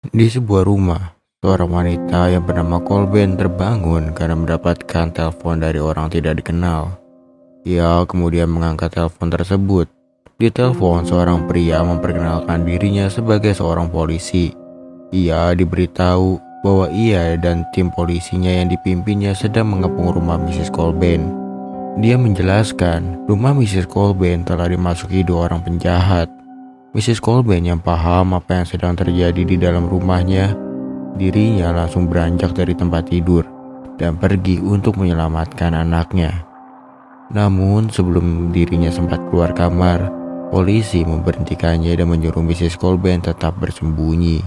Di sebuah rumah, seorang wanita yang bernama Colben terbangun karena mendapatkan telepon dari orang tidak dikenal. Ia kemudian mengangkat telepon tersebut. Di telepon, seorang pria memperkenalkan dirinya sebagai seorang polisi. Ia diberitahu bahwa ia dan tim polisinya yang dipimpinnya sedang mengepung rumah Mrs. Colben. Dia menjelaskan rumah Mrs. Colben telah dimasuki dua orang penjahat. Mrs. Colben yang paham apa yang sedang terjadi di dalam rumahnya, dirinya langsung beranjak dari tempat tidur dan pergi untuk menyelamatkan anaknya. Namun sebelum dirinya sempat keluar kamar, polisi memberhentikannya dan menyuruh Mrs. Colben tetap bersembunyi.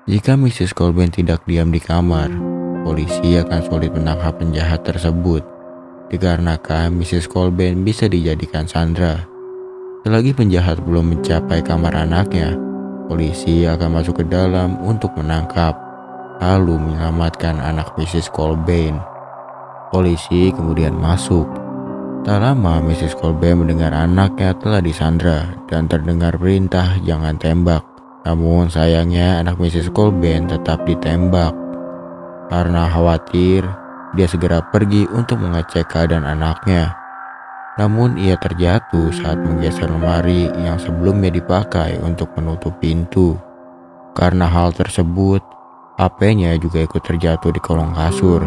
Jika Mrs. Colben tidak diam di kamar, polisi akan sulit menangkap penjahat tersebut, dikarenakan Mrs. Colben bisa dijadikan sandera. Selagi penjahat belum mencapai kamar anaknya, polisi akan masuk ke dalam untuk menangkap, lalu menyelamatkan anak Mrs. Colben. Polisi kemudian masuk. Tak lama Mrs. Colben mendengar anaknya telah disandra dan terdengar perintah jangan tembak. Namun sayangnya anak Mrs. Colben tetap ditembak. Karena khawatir, dia segera pergi untuk mengecek keadaan anaknya. Namun ia terjatuh saat menggeser lemari yang sebelumnya dipakai untuk menutup pintu. Karena hal tersebut, HP-nya juga ikut terjatuh di kolong kasur.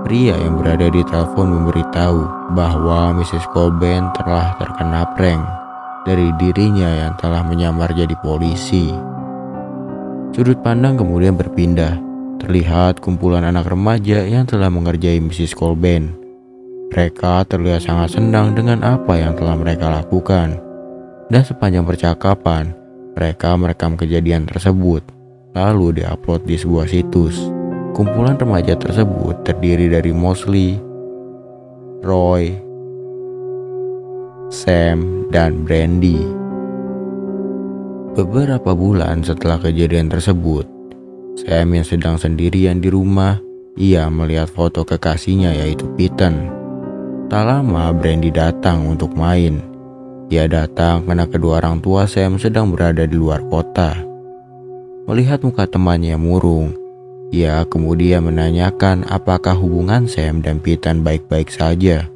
Pria yang berada di telepon memberitahu bahwa Mrs. Colben telah terkena prank dari dirinya yang telah menyamar jadi polisi. Sudut pandang kemudian berpindah. Terlihat kumpulan anak remaja yang telah mengerjai Mrs. Colben. Mereka terlihat sangat senang dengan apa yang telah mereka lakukan. Dan sepanjang percakapan, mereka merekam kejadian tersebut, lalu diupload di sebuah situs. Kumpulan remaja tersebut terdiri dari Mosley, Roy, Sam, dan Brandy. Beberapa bulan setelah kejadian tersebut, Sam yang sedang sendirian di rumah, ia melihat foto kekasihnya yaitu Peyton. Tak lama Brandy datang untuk main. Ia datang karena kedua orang tua Sam sedang berada di luar kota. Melihat muka temannya murung, ia kemudian menanyakan apakah hubungan Sam dan Peyton baik-baik saja.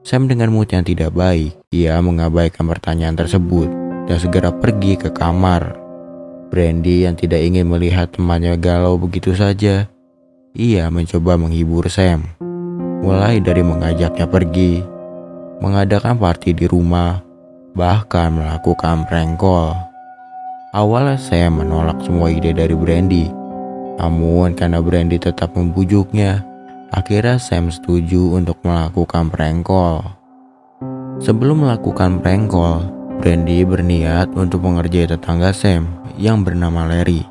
Sam dengan mood yang tidak baik, ia mengabaikan pertanyaan tersebut dan segera pergi ke kamar. Brandy yang tidak ingin melihat temannya galau begitu saja, ia mencoba menghibur Sam. Mulai dari mengajaknya pergi, mengadakan party di rumah, bahkan melakukan prank call. Awalnya Sam menolak semua ide dari Brandy, namun karena Brandy tetap membujuknya, akhirnya Sam setuju untuk melakukan prank call. Sebelum melakukan prank call, Brandy berniat untuk mengerjai tetangga Sam yang bernama Larry.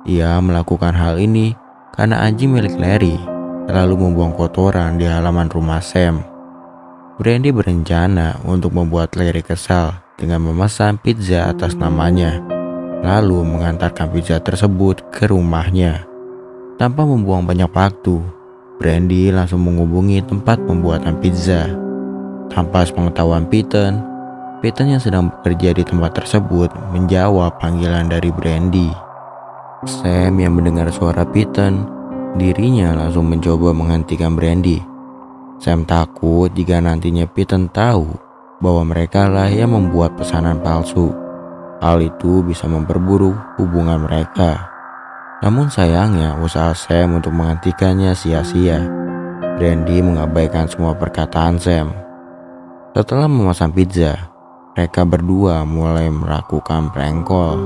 Ia melakukan hal ini karena anjing milik Larry lalu membuang kotoran di halaman rumah Sam. Brandy berencana untuk membuat Larry kesal dengan memesan pizza atas namanya, lalu mengantarkan pizza tersebut ke rumahnya. Tanpa membuang banyak waktu, Brandy langsung menghubungi tempat pembuatan pizza. Tanpa sepengetahuan Peyton yang sedang bekerja di tempat tersebut menjawab panggilan dari Brandy. Sam yang mendengar suara Peyton, dirinya langsung mencoba menghentikan Brandy. Sam takut jika nantinya Peyton tahu bahwa mereka lah yang membuat pesanan palsu. Hal itu bisa memperburuk hubungan mereka. Namun sayangnya usaha Sam untuk menghentikannya sia-sia. Brandy mengabaikan semua perkataan Sam. Setelah memesan pizza, mereka berdua mulai melakukan prank call.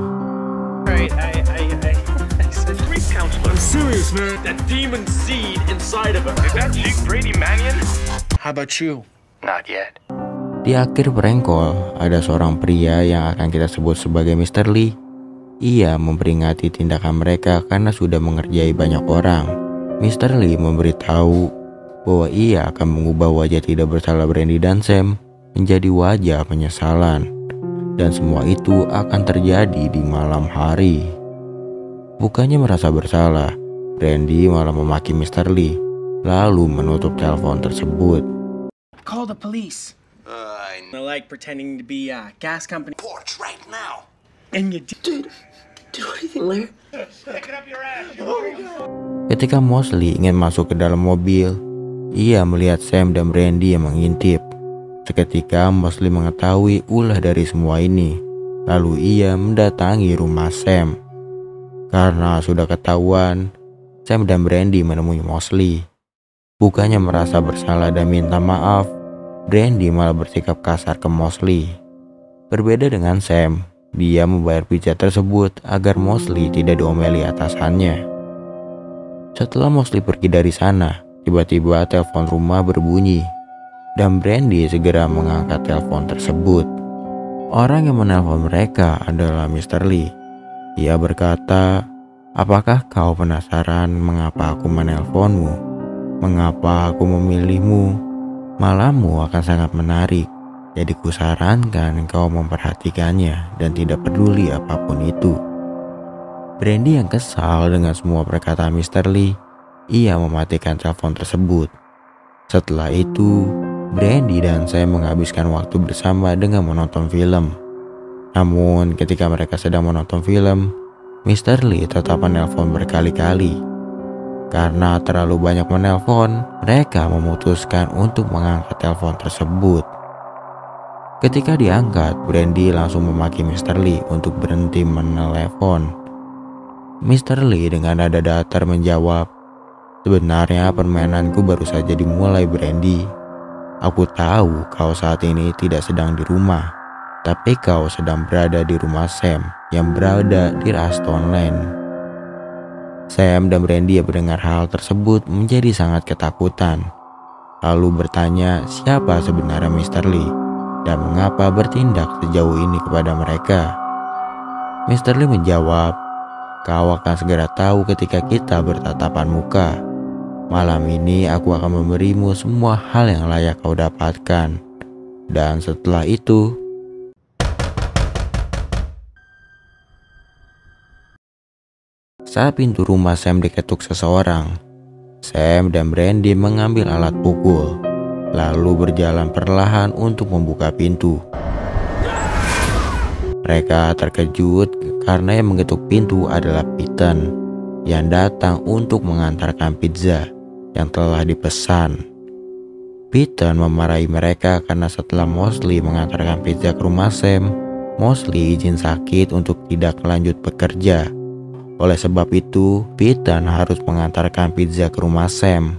I'm serious, man. That demon seed inside of her. Is that Luke Brady Mannion? How about you? Not yet. Di akhir prank call, ada seorang pria yang akan kita sebut sebagai Mr. Lee. Ia memperingati tindakan mereka karena sudah mengerjai banyak orang. Mr. Lee memberitahu bahwa ia akan mengubah wajah tidak bersalah Brandy dan Sam menjadi wajah penyesalan. Dan semua itu akan terjadi di malam hari. Bukannya merasa bersalah, Brandy malah memaki Mr. Lee, lalu menutup telepon tersebut. Call the police. I like pretending to be a gas company. Porch right now. And you did. Ketika Mosley ingin masuk ke dalam mobil, ia melihat Sam dan Brandy yang mengintip. Seketika Mosley mengetahui ulah dari semua ini. Lalu ia mendatangi rumah Sam. Karena sudah ketahuan, Sam dan Brandy menemui Mosley. Bukannya merasa bersalah dan minta maaf, Brandy malah bersikap kasar ke Mosley. Berbeda dengan Sam, dia membayar pijat tersebut agar Mosley tidak diomeli atasannya. Setelah Mosley pergi dari sana, tiba-tiba telepon rumah berbunyi dan Brandy segera mengangkat telepon tersebut. Orang yang menelpon mereka adalah Mr. Lee. Ia berkata, "Apakah kau penasaran mengapa aku menelponmu? Mengapa aku memilihmu? Malammu akan sangat menarik. Jadi kusarankan kau memperhatikannya dan tidak peduli apapun itu." Brandy yang kesal dengan semua perkataan Mr. Lee, ia mematikan telepon tersebut. Setelah itu, Brandy dan saya menghabiskan waktu bersama dengan menonton film. Namun ketika mereka sedang menonton film, Mr. Lee tetap menelpon berkali-kali. Karena terlalu banyak menelpon, mereka memutuskan untuk mengangkat telepon tersebut. Ketika diangkat, Brandy langsung memaki Mr. Lee untuk berhenti menelepon. Mr. Lee dengan nada datar menjawab, "Sebenarnya permainanku baru saja dimulai, Brandy. Aku tahu kau saat ini tidak sedang di rumah, tapi kau sedang berada di rumah Sam yang berada di Raston Lane." Sam dan Brandy yang mendengar hal tersebut menjadi sangat ketakutan. Lalu bertanya siapa sebenarnya Mr. Lee dan mengapa bertindak sejauh ini kepada mereka. Mr. Lee menjawab, "Kau akan segera tahu ketika kita bertatapan muka. Malam ini aku akan memberimu semua hal yang layak kau dapatkan. Dan setelah itu..." Saat pintu rumah Sam diketuk seseorang, Sam dan Brandy mengambil alat pukul, lalu berjalan perlahan untuk membuka pintu. Mereka terkejut karena yang mengetuk pintu adalah Peyton yang datang untuk mengantarkan pizza yang telah dipesan. Peyton memarahi mereka karena setelah Mosley mengantarkan pizza ke rumah Sam, Mosley izin sakit untuk tidak lanjut bekerja. Oleh sebab itu, Peyton harus mengantarkan pizza ke rumah Sam.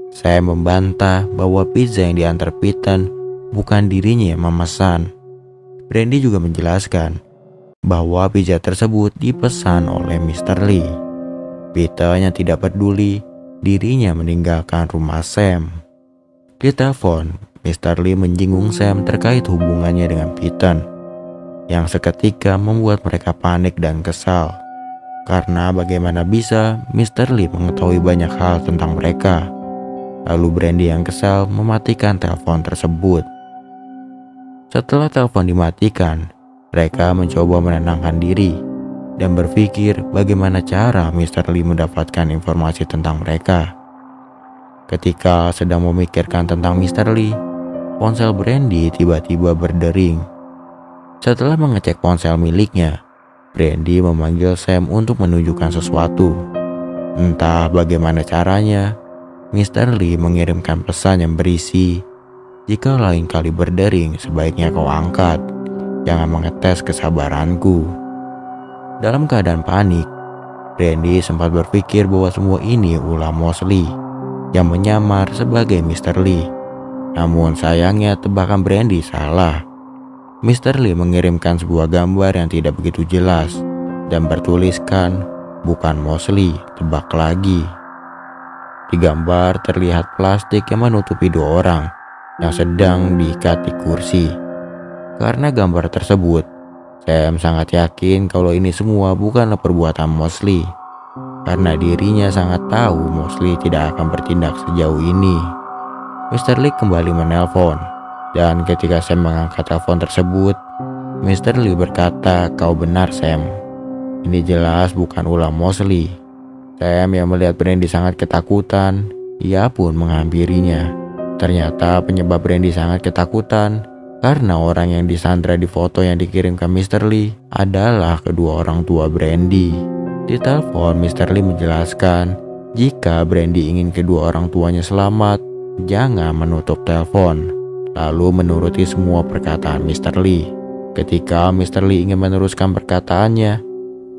Sam membantah bahwa pizza yang diantar Peyton bukan dirinya yang memesan. Brandy juga menjelaskan bahwa pizza tersebut dipesan oleh Mr. Lee. Peyton yang tidak peduli dirinya meninggalkan rumah Sam. Di telepon, Mr. Lee menyinggung Sam terkait hubungannya dengan Peyton, yang seketika membuat mereka panik dan kesal. Karena bagaimana bisa Mr. Lee mengetahui banyak hal tentang mereka. Lalu Brandy yang kesal mematikan telepon tersebut. Setelah telepon dimatikan, mereka mencoba menenangkan diri dan berpikir bagaimana cara Mr. Lee mendapatkan informasi tentang mereka. Ketika sedang memikirkan tentang Mr. Lee, ponsel Brandy tiba-tiba berdering. Setelah mengecek ponsel miliknya, Brandy memanggil Sam untuk menunjukkan sesuatu. Entah bagaimana caranya, Mr. Lee mengirimkan pesan yang berisi, "Jika lain kali berdering, sebaiknya kau angkat. Jangan mengetes kesabaranku." Dalam keadaan panik, Brandy sempat berpikir bahwa semua ini ulah Mosley yang menyamar sebagai Mr. Lee. Namun sayangnya tebakan Brandy salah. Mr. Lee mengirimkan sebuah gambar yang tidak begitu jelas dan bertuliskan, "Bukan Mosley, tebak lagi." Di gambar terlihat plastik yang menutupi dua orang yang sedang diikat di kursi. Karena gambar tersebut, Sam sangat yakin kalau ini semua bukanlah perbuatan Mosley, karena dirinya sangat tahu Mosley tidak akan bertindak sejauh ini. Mr. Lee kembali menelpon, dan ketika Sam mengangkat telepon tersebut, Mr. Lee berkata, "Kau benar, Sam. Ini jelas bukan ulah Mosley." Sam yang melihat Brandy sangat ketakutan, ia pun menghampirinya. Ternyata penyebab Brandy sangat ketakutan karena orang yang disandra di foto yang dikirim ke Mr. Lee adalah kedua orang tua Brandy. Di telepon, Mr. Lee menjelaskan jika Brandy ingin kedua orang tuanya selamat, jangan menutup telepon, lalu menuruti semua perkataan Mr. Lee. Ketika Mr. Lee ingin meneruskan perkataannya,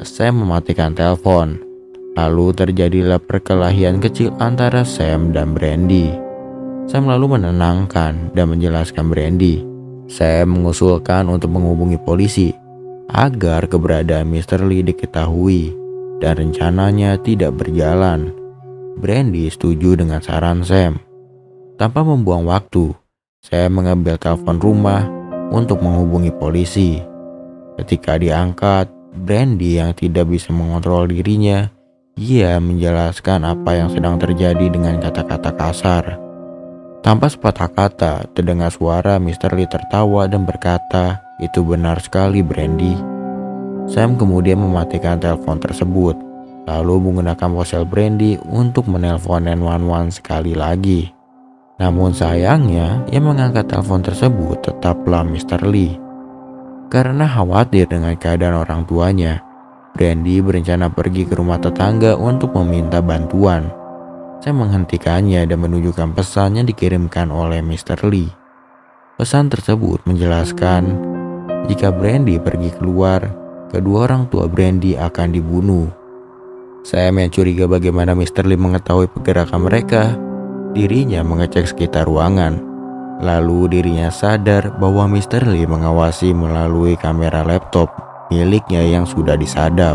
Sam mematikan telepon. Lalu terjadilah perkelahian kecil antara Sam dan Brandy. Sam lalu menenangkan dan menjelaskan Brandy. Sam mengusulkan untuk menghubungi polisi agar keberadaan Mr. Lee diketahui dan rencananya tidak berjalan. Brandy setuju dengan saran Sam. Tanpa membuang waktu, Sam mengambil telepon rumah untuk menghubungi polisi. Ketika diangkat, Brandy yang tidak bisa mengontrol dirinya, ia menjelaskan apa yang sedang terjadi dengan kata-kata kasar. Tanpa sepatah kata, terdengar suara Mr. Lee tertawa dan berkata, "Itu benar sekali, Brandy." Sam kemudian mematikan telepon tersebut, lalu menggunakan ponsel Brandy untuk menelpon 911 sekali lagi. Namun sayangnya, yang mengangkat telepon tersebut tetaplah Mr. Lee. Karena khawatir dengan keadaan orang tuanya, Brandy berencana pergi ke rumah tetangga untuk meminta bantuan. Saya menghentikannya dan menunjukkan pesan yang dikirimkan oleh Mr. Lee. Pesan tersebut menjelaskan jika Brandy pergi keluar, kedua orang tua Brandy akan dibunuh. Saya yang curiga bagaimana Mr. Lee mengetahui pergerakan mereka. Dirinya mengecek sekitar ruangan. Lalu dirinya sadar bahwa Mr. Lee mengawasi melalui kamera laptop miliknya yang sudah disadap.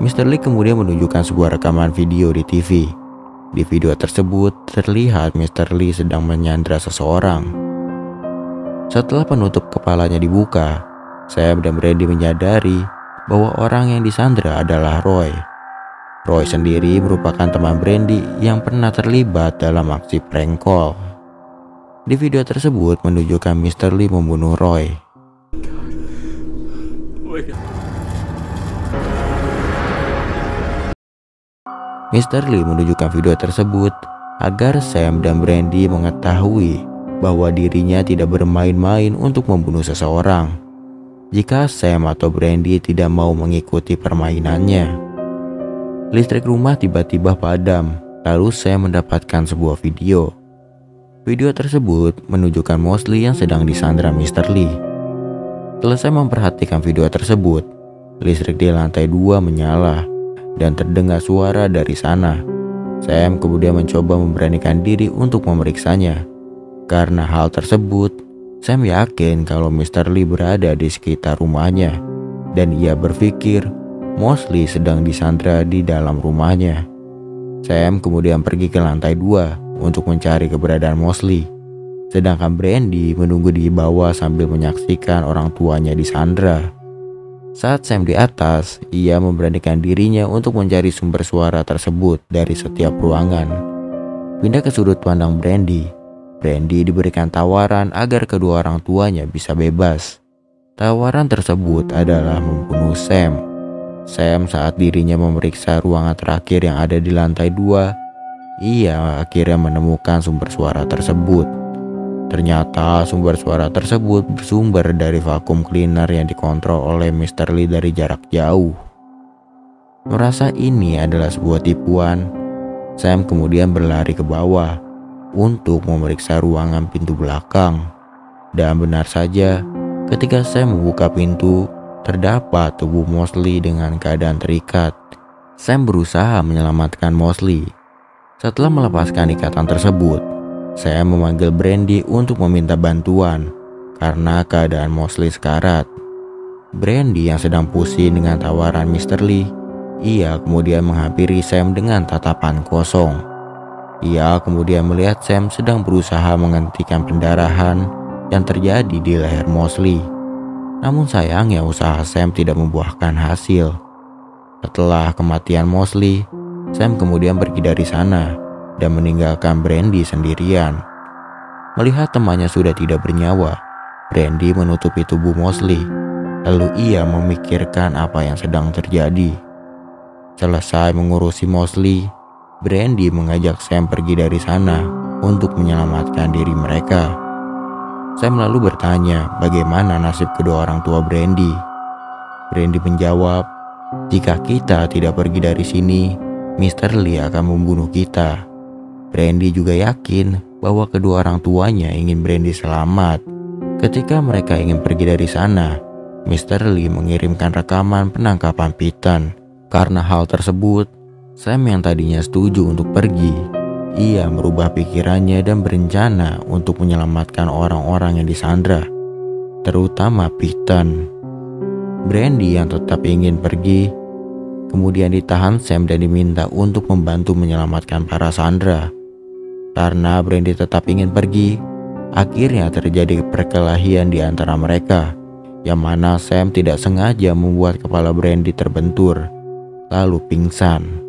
Mr. Lee kemudian menunjukkan sebuah rekaman video di TV. Di video tersebut terlihat Mr. Lee sedang menyandra seseorang. Setelah penutup kepalanya dibuka, Sam dan Brandy menyadari bahwa orang yang disandra adalah Roy. Roy sendiri merupakan teman Brandy yang pernah terlibat dalam aksi prank call. Di video tersebut menunjukkan Mr. Lee membunuh Roy. Mr. Lee menunjukkan video tersebut agar Sam dan Brandy mengetahui bahwa dirinya tidak bermain-main untuk membunuh seseorang jika Sam atau Brandy tidak mau mengikuti permainannya. Listrik rumah tiba-tiba padam, lalu Sam mendapatkan sebuah video. Video tersebut menunjukkan Mosley yang sedang disandra Mr. Lee. Selesai memperhatikan video tersebut, listrik di lantai 2 menyala dan terdengar suara dari sana. Sam kemudian mencoba memberanikan diri untuk memeriksanya. Karena hal tersebut, Sam yakin kalau Mr. Lee berada di sekitar rumahnya dan ia berpikir Mosley sedang disandra di dalam rumahnya. Sam kemudian pergi ke lantai 2 untuk mencari keberadaan Mosley. Sedangkan Brandy menunggu di bawah sambil menyaksikan orang tuanya disandra. Saat Sam di atas, ia memberanikan dirinya untuk mencari sumber suara tersebut dari setiap ruangan. Pindah ke sudut pandang Brandy. Brandy diberikan tawaran agar kedua orang tuanya bisa bebas. Tawaran tersebut adalah membunuh Sam. Sam saat dirinya memeriksa ruangan terakhir yang ada di lantai 2, ia akhirnya menemukan sumber suara tersebut. Ternyata sumber suara tersebut bersumber dari vakum cleaner yang dikontrol oleh Mr. Lee dari jarak jauh. Merasa ini adalah sebuah tipuan, Sam kemudian berlari ke bawah untuk memeriksa ruangan pintu belakang. Dan benar saja, ketika Sam membuka pintu, terdapat tubuh Mosley dengan keadaan terikat. Sam berusaha menyelamatkan Mosley. Setelah melepaskan ikatan tersebut, saya memanggil Brandy untuk meminta bantuan karena keadaan Mosley sekarat. Brandy yang sedang pusing dengan tawaran Mr. Lee, ia kemudian menghampiri Sam dengan tatapan kosong. Ia kemudian melihat Sam sedang berusaha menghentikan pendarahan yang terjadi di leher Mosley. Namun sayangnya usaha Sam tidak membuahkan hasil. Setelah kematian Mosley, Sam kemudian pergi dari sana dan meninggalkan Brandy sendirian. Melihat temannya sudah tidak bernyawa, Brandy menutupi tubuh Mosley. Lalu ia memikirkan apa yang sedang terjadi. Selesai mengurusi Mosley, Brandy mengajak Sam pergi dari sana untuk menyelamatkan diri mereka. Sam lalu bertanya bagaimana nasib kedua orang tua Brandy. Brandy menjawab, "Jika kita tidak pergi dari sini, Mr. Lee akan membunuh kita." Brandy juga yakin bahwa kedua orang tuanya ingin Brandy selamat. Ketika mereka ingin pergi dari sana, Mr. Lee mengirimkan rekaman penangkapan Piton. Karena hal tersebut, Sam yang tadinya setuju untuk pergi, ia merubah pikirannya dan berencana untuk menyelamatkan orang-orang yang disandra, terutama Piton. Brandy yang tetap ingin pergi, kemudian ditahan Sam dan diminta untuk membantu menyelamatkan para sandera. Karena Brandy tetap ingin pergi, akhirnya terjadi perkelahian di antara mereka, yang mana Sam tidak sengaja membuat kepala Brandy terbentur, lalu pingsan.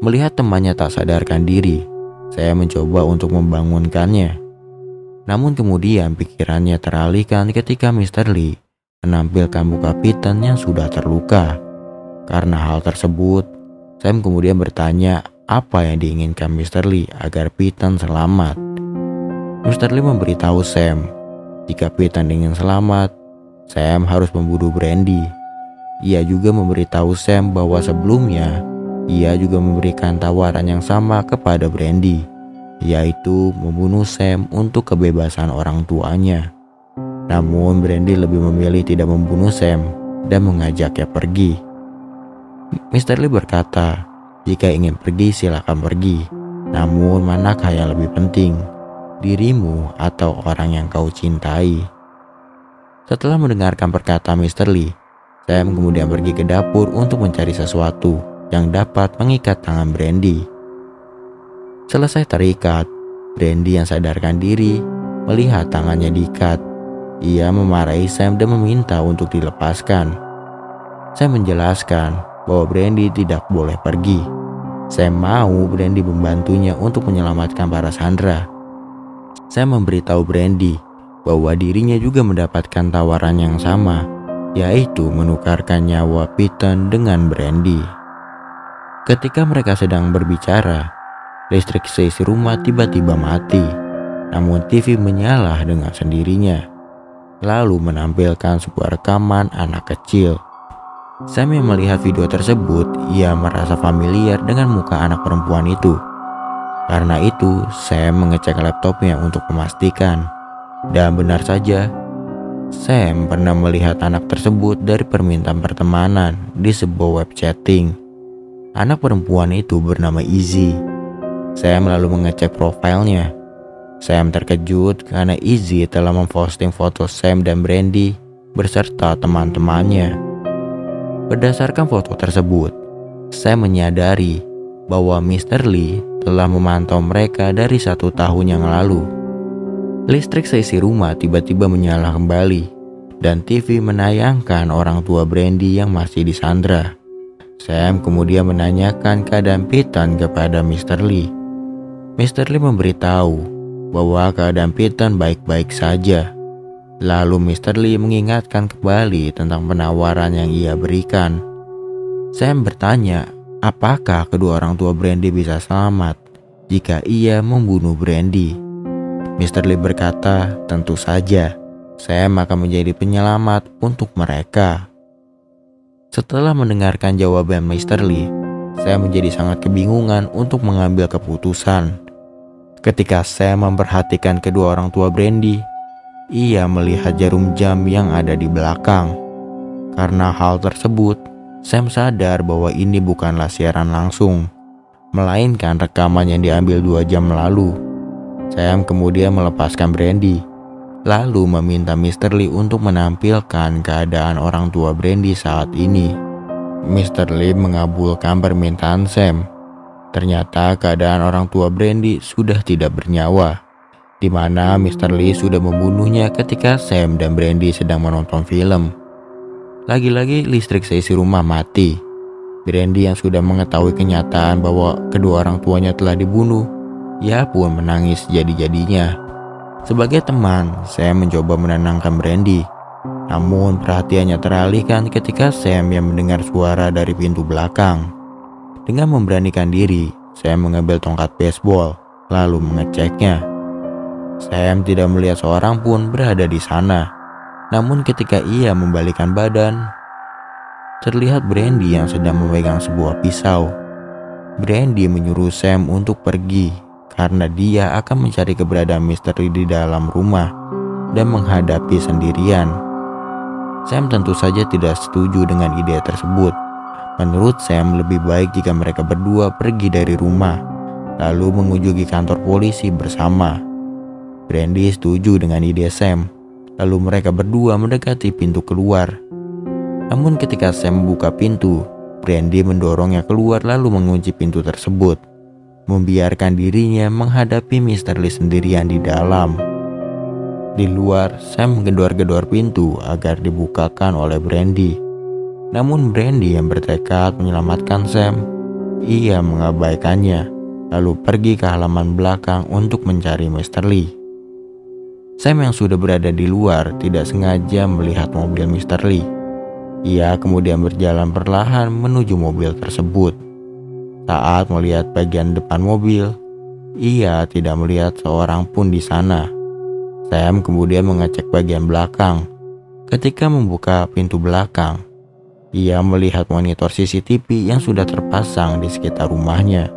Melihat temannya tak sadarkan diri, saya mencoba untuk membangunkannya. Namun kemudian pikirannya teralihkan ketika Mr. Lee menampilkan muka Piton yang sudah terluka. Karena hal tersebut, Sam kemudian bertanya apa yang diinginkan Mr. Lee agar Piton selamat. Mr. Lee memberitahu Sam, jika Piton ingin selamat, Sam harus membunuh Brandy. Ia juga memberitahu Sam bahwa sebelumnya ia juga memberikan tawaran yang sama kepada Brandy, yaitu membunuh Sam untuk kebebasan orang tuanya. Namun Brandy lebih memilih tidak membunuh Sam dan mengajaknya pergi. Mr. Lee berkata, "Jika ingin pergi silakan pergi, namun manakah yang lebih penting, dirimu atau orang yang kau cintai?" Setelah mendengarkan perkataan Mr. Lee, Sam kemudian pergi ke dapur untuk mencari sesuatu yang dapat mengikat tangan Brandy. Selesai terikat, Brandy yang sadarkan diri melihat tangannya diikat. Ia memarahi Sam dan meminta untuk dilepaskan. Sam menjelaskan bahwa Brandy tidak boleh pergi. Sam mau Brandy membantunya untuk menyelamatkan para sandera. Sam memberitahu Brandy bahwa dirinya juga mendapatkan tawaran yang sama, yaitu menukarkan nyawa Piton dengan Brandy. Ketika mereka sedang berbicara, listrik seisi rumah tiba-tiba mati. Namun TV menyala dengan sendirinya, lalu menampilkan sebuah rekaman anak kecil. Sam yang melihat video tersebut, ia merasa familiar dengan muka anak perempuan itu. Karena itu, Sam mengecek laptopnya untuk memastikan. Dan benar saja, Sam pernah melihat anak tersebut dari permintaan pertemanan di sebuah web chatting. Anak perempuan itu bernama Izzy. Sam lalu mengecek profilnya. Sam terkejut karena Izzy telah memposting foto Sam dan Brandy beserta teman-temannya. Berdasarkan foto tersebut, Sam menyadari bahwa Mr. Lee telah memantau mereka dari 1 tahun yang lalu. Listrik seisi rumah tiba-tiba menyala kembali dan TV menayangkan orang tua Brandy yang masih disandra. Sam kemudian menanyakan keadaan Piton kepada Mr. Lee. Mr. Lee memberitahu bahwa keadaan Piton baik-baik saja. Lalu Mr. Lee mengingatkan kembali tentang penawaran yang ia berikan. Sam bertanya, apakah kedua orang tua Brandy bisa selamat jika ia membunuh Brandy? Mr. Lee berkata, tentu saja, Sam akan menjadi penyelamat untuk mereka. Setelah mendengarkan jawaban Mr. Lee, Sam menjadi sangat kebingungan untuk mengambil keputusan. Ketika Sam memperhatikan kedua orang tua Brandy, ia melihat jarum jam yang ada di belakang. Karena hal tersebut, Sam sadar bahwa ini bukanlah siaran langsung, melainkan rekaman yang diambil 2 jam lalu. Sam kemudian melepaskan Brandy, lalu meminta Mr. Lee untuk menampilkan keadaan orang tua Brandy saat ini. Mr. Lee mengabulkan permintaan Sam. Ternyata keadaan orang tua Brandy sudah tidak bernyawa, di mana Mr. Lee sudah membunuhnya ketika Sam dan Brandy sedang menonton film. Lagi-lagi listrik seisi rumah mati. Brandy yang sudah mengetahui kenyataan bahwa kedua orang tuanya telah dibunuh, ia pun menangis jadi-jadinya. Sebagai teman, saya mencoba menenangkan Brandy. Namun perhatiannya teralihkan ketika Sam yang mendengar suara dari pintu belakang. Dengan memberanikan diri, saya mengambil tongkat baseball, lalu mengeceknya. Sam tidak melihat seorang pun berada di sana. Namun ketika ia membalikkan badan, terlihat Brandy yang sedang memegang sebuah pisau. Brandy menyuruh Sam untuk pergi karena dia akan mencari keberadaan Mr. Lee di dalam rumah dan menghadapi sendirian. Sam tentu saja tidak setuju dengan ide tersebut. Menurut Sam, lebih baik jika mereka berdua pergi dari rumah, lalu mengunjungi kantor polisi bersama. Brandy setuju dengan ide Sam, lalu mereka berdua mendekati pintu keluar. Namun ketika Sam membuka pintu, Brandy mendorongnya keluar lalu mengunci pintu tersebut, membiarkan dirinya menghadapi Mr. Lee sendirian di dalam. Di luar, Sam menggedor-gedor pintu agar dibukakan oleh Brandy. Namun Brandy yang bertekad menyelamatkan Sam, ia mengabaikannya, lalu pergi ke halaman belakang untuk mencari Mr. Lee. Sam yang sudah berada di luar tidak sengaja melihat mobil Mr. Lee. Ia kemudian berjalan perlahan menuju mobil tersebut. Saat melihat bagian depan mobil, ia tidak melihat seorang pun di sana. Sam kemudian mengecek bagian belakang. Ketika membuka pintu belakang, ia melihat monitor CCTV yang sudah terpasang di sekitar rumahnya.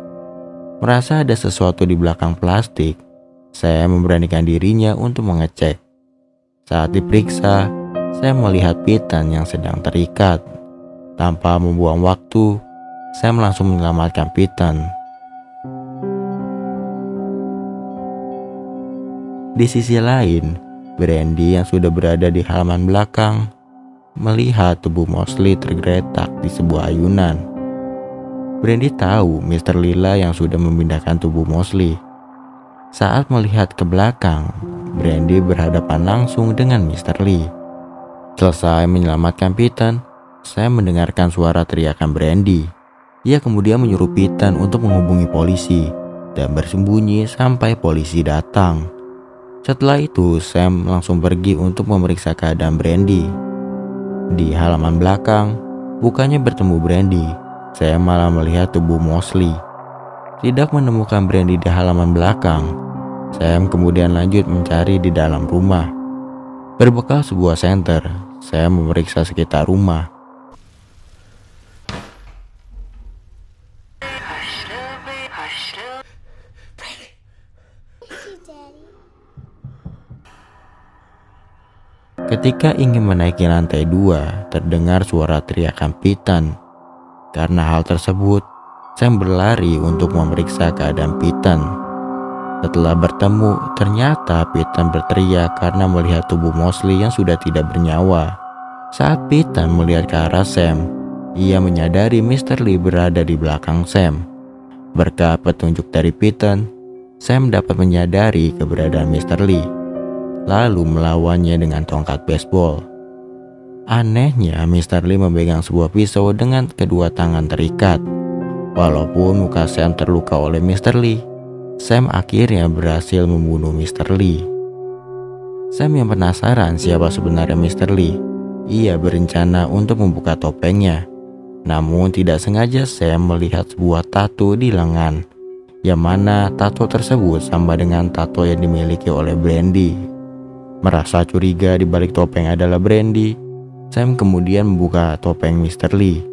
Merasa ada sesuatu di belakang plastik, Sam memberanikan dirinya untuk mengecek. Saat diperiksa, Sam melihat Pitan yang sedang terikat. Tanpa membuang waktu, Sam langsung menyelamatkan Pitan. Di sisi lain, Brandy yang sudah berada di halaman belakang melihat tubuh Mosley tergeletak di sebuah ayunan. Brandy tahu Mr. Lila yang sudah memindahkan tubuh Mosley. Saat melihat ke belakang, Brandy berhadapan langsung dengan Mr. Lee. Selesai menyelamatkan Pitan, saya mendengarkan suara teriakan Brandy. Ia kemudian menyuruh Pitan untuk menghubungi polisi dan bersembunyi sampai polisi datang. Setelah itu, Sam langsung pergi untuk memeriksa keadaan Brandy. Di halaman belakang, bukannya bertemu Brandy, saya malah melihat tubuh Mosley. Tidak menemukan Brandy di halaman belakang, Sam kemudian lanjut mencari di dalam rumah. Berbekal sebuah senter, saya memeriksa sekitar rumah. Ketika ingin menaiki lantai 2, terdengar suara teriakan Pitan. Karena hal tersebut, Sam berlari untuk memeriksa keadaan Pitan. Setelah bertemu, ternyata Pitan berteriak karena melihat tubuh Mosley yang sudah tidak bernyawa. Saat Pitan melihat ke arah Sam, ia menyadari Mr. Lee berada di belakang Sam. Berkat petunjuk dari Pitan, Sam dapat menyadari keberadaan Mr. Lee, lalu melawannya dengan tongkat baseball. Anehnya, Mr. Lee memegang sebuah pisau dengan kedua tangan terikat. Walaupun muka Sam terluka oleh Mr. Lee, Sam akhirnya berhasil membunuh Mr. Lee. Sam yang penasaran siapa sebenarnya Mr. Lee, ia berencana untuk membuka topengnya. Namun tidak sengaja Sam melihat sebuah tato di lengan, yang mana tato tersebut sama dengan tato yang dimiliki oleh Brandy. Merasa curiga di balik topeng adalah Brandy, Sam kemudian membuka topeng Mr. Lee.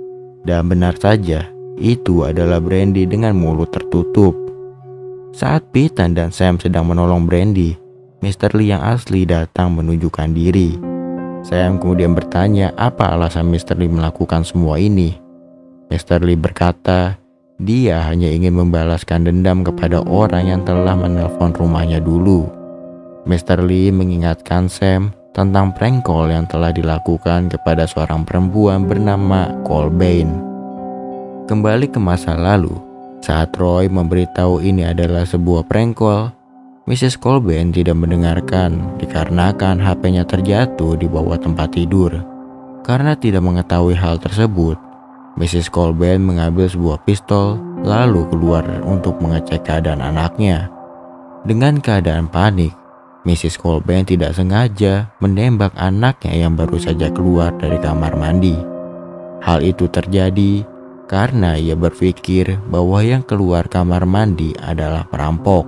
Dan benar saja, itu adalah Brandy dengan mulut tertutup. Saat Pitan dan Sam sedang menolong Brandy, Mr. Lee yang asli datang menunjukkan diri. Sam kemudian bertanya apa alasan Mr. Lee melakukan semua ini. Mr. Lee berkata, dia hanya ingin membalaskan dendam kepada orang yang telah menelpon rumahnya dulu. Mr. Lee mengingatkan Sam tentang prank call yang telah dilakukan kepada seorang perempuan bernama Colbain. Kembali ke masa lalu, saat Roy memberitahu ini adalah sebuah prank call, Mrs. Colbain tidak mendengarkan dikarenakan HP-nya terjatuh di bawah tempat tidur. Karena tidak mengetahui hal tersebut, Mrs. Colbain mengambil sebuah pistol lalu keluar untuk mengecek keadaan anaknya. Dengan keadaan panik, Mrs. Colbain tidak sengaja menembak anaknya yang baru saja keluar dari kamar mandi. Hal itu terjadi karena ia berpikir bahwa yang keluar kamar mandi adalah perampok.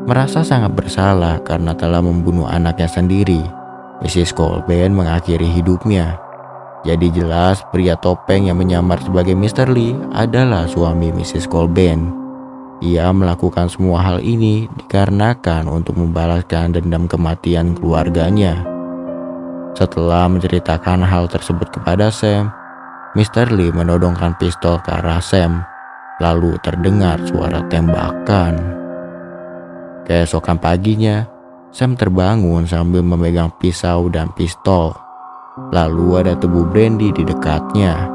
Merasa sangat bersalah karena telah membunuh anaknya sendiri, Mrs. Colben mengakhiri hidupnya. Jadi jelas pria topeng yang menyamar sebagai Mr. Lee adalah suami Mrs. Colben. Ia melakukan semua hal ini dikarenakan untuk membalaskan dendam kematian keluarganya. Setelah menceritakan hal tersebut kepada Sam, Mr. Lee menodongkan pistol ke arah Sam. Lalu terdengar suara tembakan. Keesokan paginya, Sam terbangun sambil memegang pisau dan pistol. Lalu ada tubuh Brandy di dekatnya.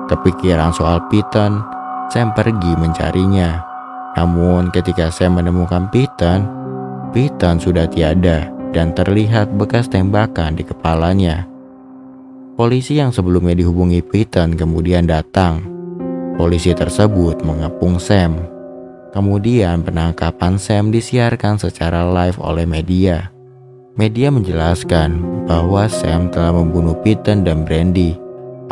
Kepikiran soal Peyton, Sam pergi mencarinya. Namun ketika Sam menemukan Peyton sudah tiada dan terlihat bekas tembakan di kepalanya. Polisi yang sebelumnya dihubungi Peyton kemudian datang. Polisi tersebut mengepung Sam. Kemudian penangkapan Sam disiarkan secara live oleh media. Media menjelaskan bahwa Sam telah membunuh Peyton dan Brandy.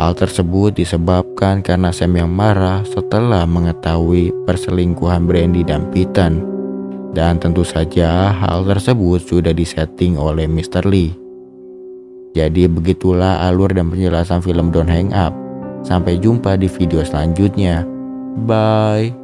Hal tersebut disebabkan karena Sam yang marah setelah mengetahui perselingkuhan Brandy dan Peyton. Dan tentu saja hal tersebut sudah disetting oleh Mr. Lee. Jadi begitulah alur dan penjelasan film Don't Hang Up. Sampai jumpa di video selanjutnya. Bye.